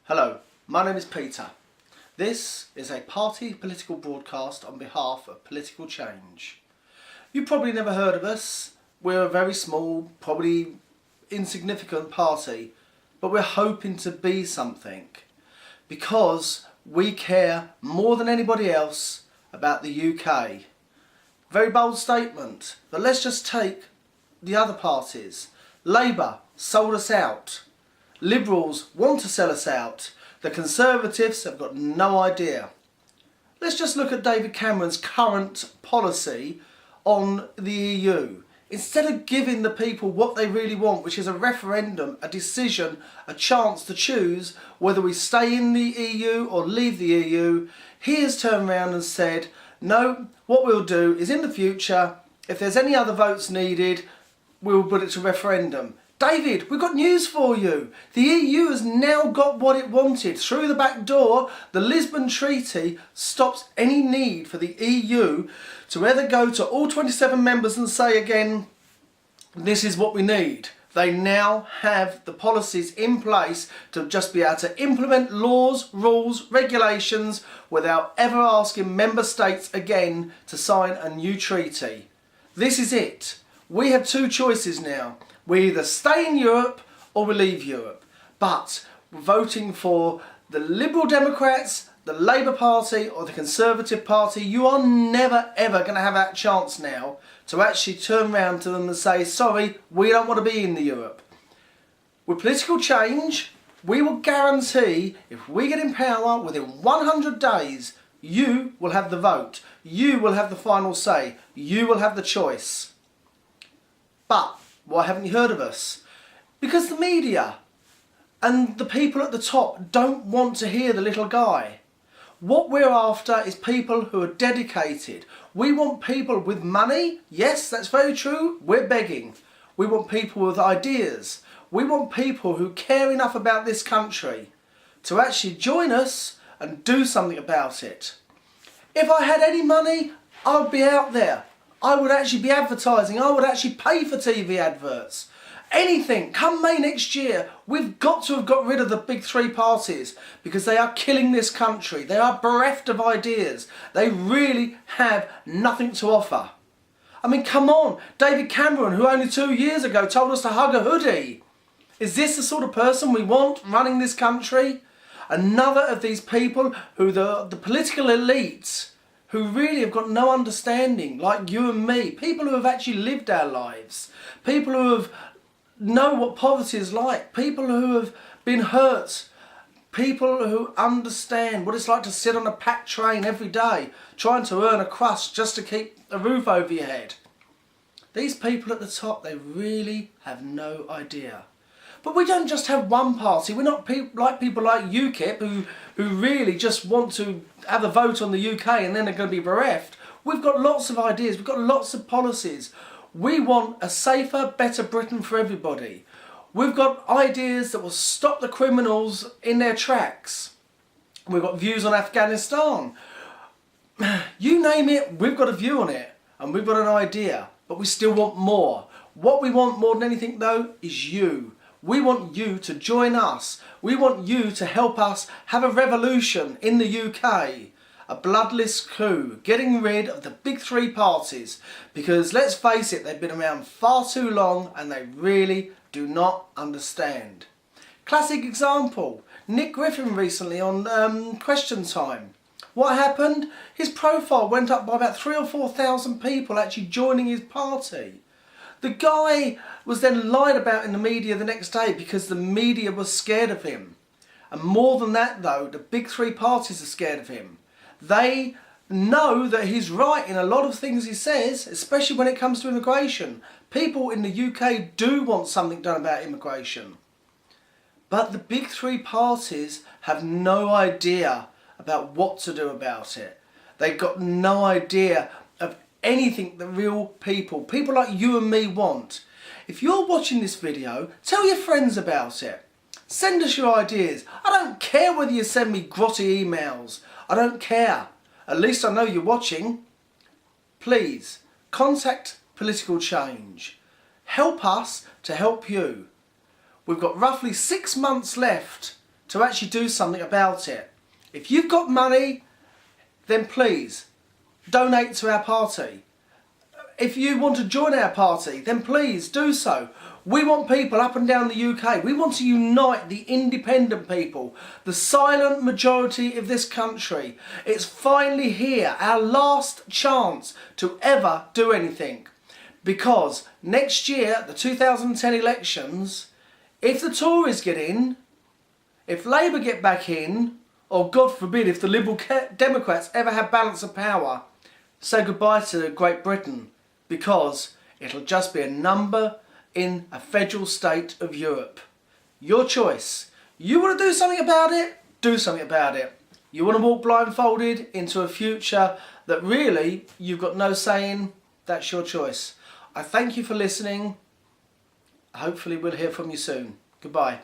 Hello, my name is Peter. This is a party political broadcast on behalf of political change. You probably never heard of us. We're a very small, probably insignificant party, but we're hoping to be something because we care more than anybody else about the UK. Very bold statement, but let's just take the other parties. Labour sold us out. Liberals want to sell us out. The Conservatives have got no idea. Let's just look at David Cameron's current policy on the EU. Instead of giving the people what they really want, which is a referendum, a decision, a chance to choose whether we stay in the EU or leave the EU, he has turned around and said, no, what we'll do is in the future, if there's any other votes needed, we'll put it to referendum. David, we've got news for you. The EU has now got what it wanted. Through the back door, the Lisbon Treaty stops any need for the EU to either go to all 27 members and say again, this is what we need. They now have the policies in place to just be able to implement laws, rules, regulations without ever asking member states again to sign a new treaty. This is it. We have two choices now. We either stay in Europe or we leave Europe. But we're voting for the Liberal Democrats, the Labour Party or the Conservative Party. You are never ever going to have that chance now to actually turn around to them and say, sorry, we don't want to be in the Europe. With political change, we will guarantee if we get in power within 100 days, you will have the vote. You will have the final say. You will have the choice. But why haven't you heard of us? Because the media and the people at the top don't want to hear the little guy. What we're after is people who are dedicated. We want people with money. Yes, that's very true. We're begging. We want people with ideas. We want people who care enough about this country to actually join us and do something about it. If I had any money, I would be out there. I would actually be advertising. I would actually pay for TV adverts. Anything. Come May next year, we've got to have got rid of the big three parties because they are killing this country. They are bereft of ideas. They really have nothing to offer. I mean, come on. David Cameron, who only 2 years ago told us to hug a hoodie. Is this the sort of person we want running this country? Another of these people who the political elites who really have got no understanding, like you and me, people who have actually lived our lives, people who have know what poverty is like, people who have been hurt, people who understand what it's like to sit on a packed train every day, trying to earn a crust just to keep a roof over your head. These people at the top, they really have no idea. But we don't just have one party. We're not like people like UKIP who really just want to have a vote on the UK and then they're going to be bereft. We've got lots of ideas. We've got lots of policies. We want a safer, better Britain for everybody. We've got ideas that will stop the criminals in their tracks. We've got views on Afghanistan. You name it, we've got a view on it. And we've got an idea. But we still want more. What we want more than anything though is you. We want you to join us. We want you to help us have a revolution in the UK. A bloodless coup, getting rid of the big three parties. Because let's face it, they've been around far too long and they really do not understand. Classic example, Nick Griffin recently on Question Time. What happened? His profile went up by about 3,000 or 4,000 people actually joining his party. The guy was then lied about in the media the next day because the media was scared of him. And more than that though, the big three parties are scared of him. They know that he's right in a lot of things he says, especially when it comes to immigration. People in the UK do want something done about immigration. But the big three parties have no idea about what to do about it. They've got no idea of anything the real people like you and me want. If you're watching this video, tell your friends about it. Send us your ideas. I don't care whether you send me grotty emails. I don't care. At least I know you're watching. Please, contact Political Change. Help us to help you. We've got roughly 6 months left to actually do something about it. If you've got money, then please donate to our party. If you want to join our party, then please do so. We want people up and down the UK. We want to unite the independent people, the silent majority of this country. It's finally here, our last chance to ever do anything. Because next year, the 2010 elections, if the Tories get in, if Labour get back in, or God forbid if the Liberal Democrats ever have balance of power, say goodbye to Great Britain, because it'll just be a number in a federal state of Europe. Your choice. You want to do something about it? Do something about it. You want to walk blindfolded into a future that really you've got no say in? That's your choice. I thank you for listening. Hopefully we'll hear from you soon. Goodbye.